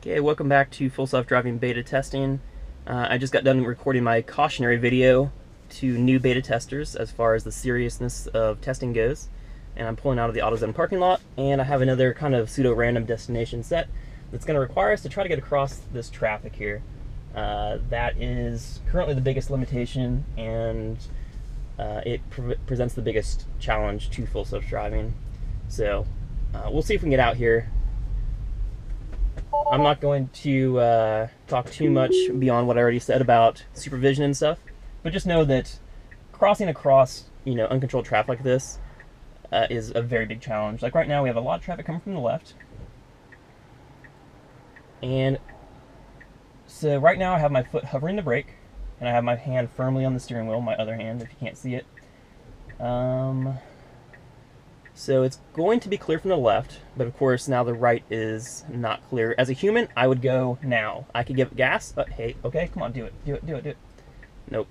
Okay, welcome back to Full Self-Driving Beta Testing. I just got done recording my cautionary video to new beta testers as far as the seriousness of testing goes. And I'm pulling out of the AutoZone parking lot, and I have another kind of pseudo-random destination set that's going to require us to try to get across this traffic here. That is currently the biggest limitation, and it presents the biggest challenge to Full Self-Driving. So we'll see if we can get out here. I'm not going to talk too much beyond what I already said about supervision and stuff, but just know that crossing across, uncontrolled traffic like this is a very big challenge. Like right now, we have a lot of traffic coming from the left, and so right now I have my foot hovering the brake, and I have my hand firmly on the steering wheel. My other hand, if you can't see it. So it's going to be clear from the left, but of course now the right is not clear. As a human, I would go now. I could give it gas, but hey, okay, come on, do it. Nope.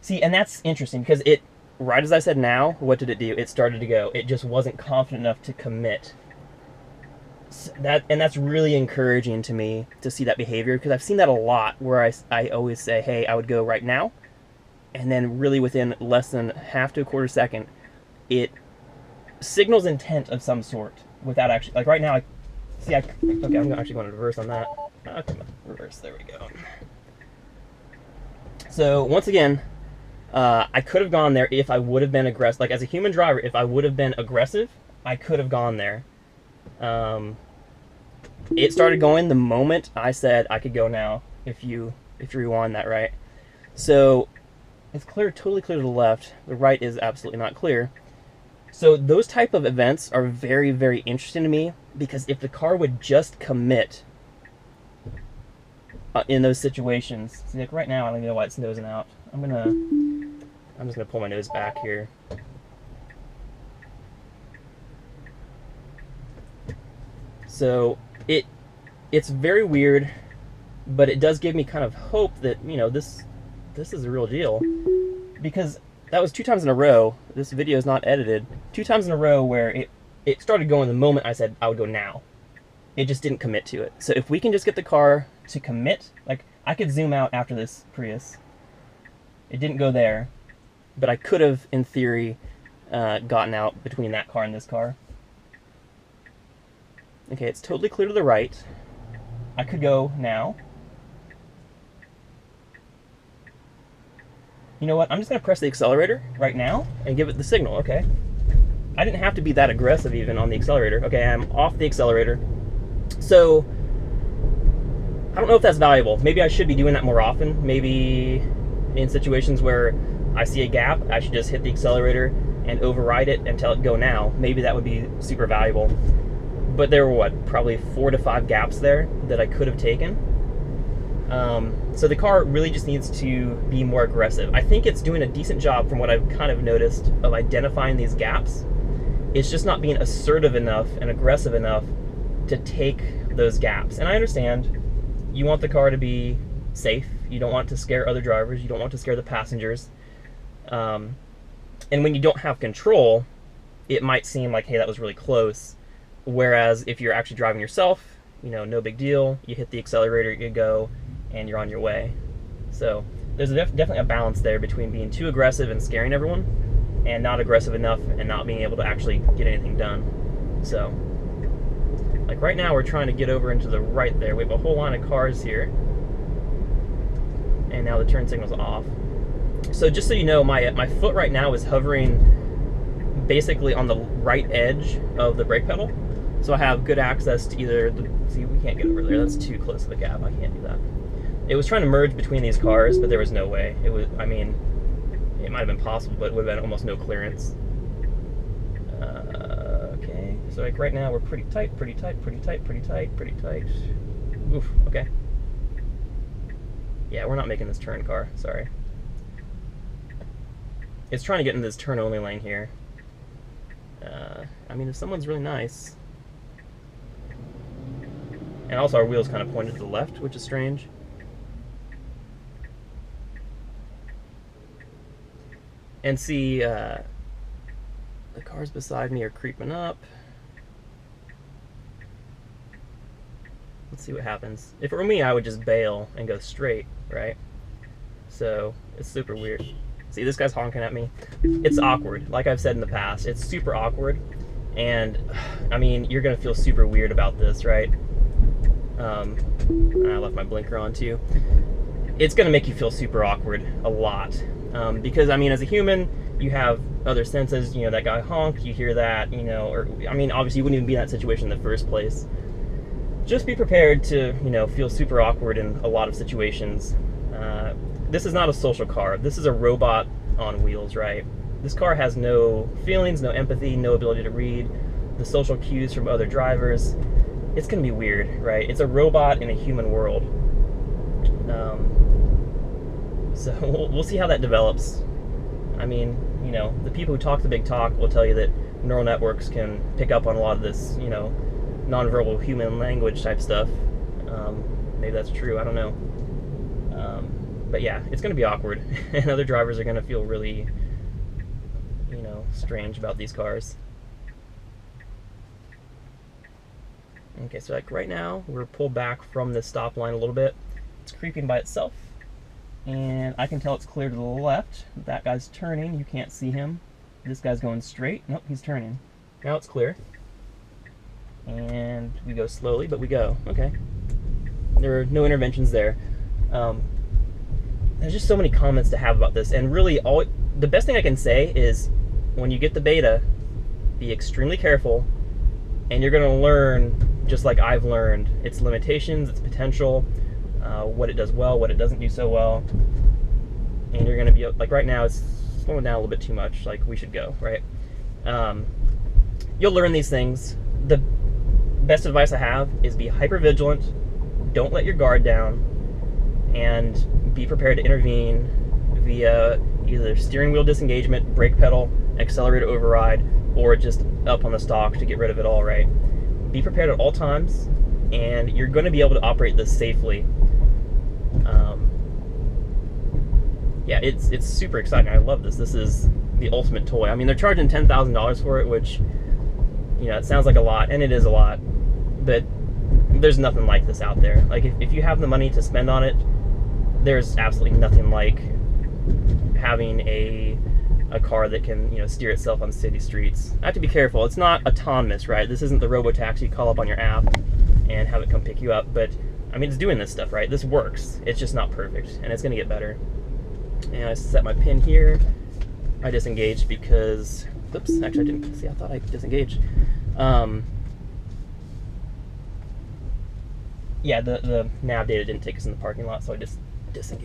See, and that's interesting because it, right as I said now, what did it do? It started to go. It just wasn't confident enough to commit. So that's really encouraging to me to see that behavior, because I've seen that a lot where I always say, hey, I would go right now. And then really within less than half to a quarter second, it signals intent of some sort without actually, like right now, okay, I'm actually going to reverse on that. Okay, reverse, there we go. So once again, I could have gone there if I would have been aggressive. Like as a human driver, if I would have been aggressive, I could have gone there. It started going the moment I said I could go now, if you rewind that, right? So it's clear, totally clear to the left. The right is absolutely not clear. So those type of events are very, very interesting to me, because if the car would just commit in those situations, see, like right now I don't even know why it's nosing out. I'm just gonna pull my nose back here. So it's very weird, but it does give me kind of hope that this is a real deal, because that was 2 times in a row. This video is not edited. 2 times in a row where it started going the moment I said I would go now. It just didn't commit to it. So if we can just get the car to commit, like I could zoom out after this Prius. It didn't go there, but I could have, in theory, gotten out between that car and this car. Okay, it's totally clear to the right. I could go now. You know what? I'm just going to press the accelerator right now and give it the signal, okay? I didn't have to be that aggressive even on the accelerator. Okay, I'm off the accelerator. So, I don't know if that's valuable. Maybe I should be doing that more often. Maybe in situations where I see a gap, I should just hit the accelerator and override it and tell it go now. Maybe that would be super valuable. But there were, probably 4 to 5 gaps there that I could have taken. So the car really just needs to be more aggressive. I think it's doing a decent job, from what I've kind of noticed, of identifying these gaps. It's just not being assertive enough and aggressive enough to take those gaps. And I understand you want the car to be safe. You don't want to scare other drivers. You don't want to scare the passengers. And when you don't have control, it might seem like, hey, that was really close. Whereas if you're actually driving yourself, no big deal. You hit the accelerator, you go, and you're on your way. So there's definitely a balance there between being too aggressive and scaring everyone, and not aggressive enough and not being able to actually get anything done. So, like right now, we're trying to get over into the right there. We have a whole line of cars here, and now the turn signal's off. So just so you know, my foot right now is hovering basically on the right edge of the brake pedal. So I have good access to either see, we can't get over there. That's too close to the gap. I can't do that. It was trying to merge between these cars, but there was no way. It was, it might have been possible, but it would have been almost no clearance. Okay, so like right now we're pretty tight. Oof, okay. Yeah, we're not making this turn, car, sorry. It's trying to get into this turn-only lane here. If someone's really nice. And also our wheel's kind of pointed to the left, which is strange. And see, the cars beside me are creeping up. Let's see what happens. If it were me, I would just bail and go straight, right? So it's super weird. See, this guy's honking at me. It's awkward. Like I've said in the past, it's super awkward. And I mean, you're gonna feel super weird about this, right? And I left my blinker on too. It's gonna make you feel super awkward a lot. Because I mean, as a human, you have other senses, you know, that guy honked, you hear that, you know, or I mean, obviously you wouldn't even be in that situation in the first place. Just be prepared to, you know, feel super awkward in a lot of situations. This is not a social car. This is a robot on wheels, right? This car has no feelings, no empathy, no ability to read the social cues from other drivers. It's gonna be weird, right? It's a robot in a human world. So we'll see how that develops. I mean, you know, the people who talk the big talk will tell you that neural networks can pick up on a lot of this, you know, nonverbal human language type stuff. Maybe that's true, I don't know. But yeah, it's gonna be awkward, and other drivers are gonna feel really, you know, strange about these cars. Okay, so like right now, we're pulled back from the stop line a little bit. It's creeping by itself, and I can tell it's clear to the left. That guy's turning, you can't see him. This guy's going straight, nope, he's turning. Now it's clear. And we go slowly, but we go, okay. There are no interventions there. There's just so many comments to have about this, and really the best thing I can say is when you get the beta, be extremely careful, and you're gonna learn, just like I've learned, its limitations, its potential, what it does well, what it doesn't do so well, and you're gonna be, like right now it's slowing down a little bit too much, like we should go, right? You'll learn these things. The best advice I have is be hyper vigilant, don't let your guard down, and be prepared to intervene via either steering wheel disengagement, brake pedal, accelerator override, or just up on the stalk to get rid of it all, right? Be prepared at all times, and you're going to be able to operate this safely. Yeah, it's super exciting. I love this. This is the ultimate toy. I mean, they're charging $10,000 for it, which, you know, it sounds like a lot, and it is a lot, but there's nothing like this out there. Like, if you have the money to spend on it, there's absolutely nothing like having a car that can, you know, steer itself on city streets. I have to be careful. It's not autonomous, right? This isn't the robo-taxi you call up on your app and have it come pick you up. But, I mean, it's doing this stuff, right? This works. It's just not perfect, and it's going to get better. And I set my pin here. I disengaged because, oops, actually I didn't, see, I thought I disengaged. Yeah, the nav data didn't take us in the parking lot, so I just disengaged.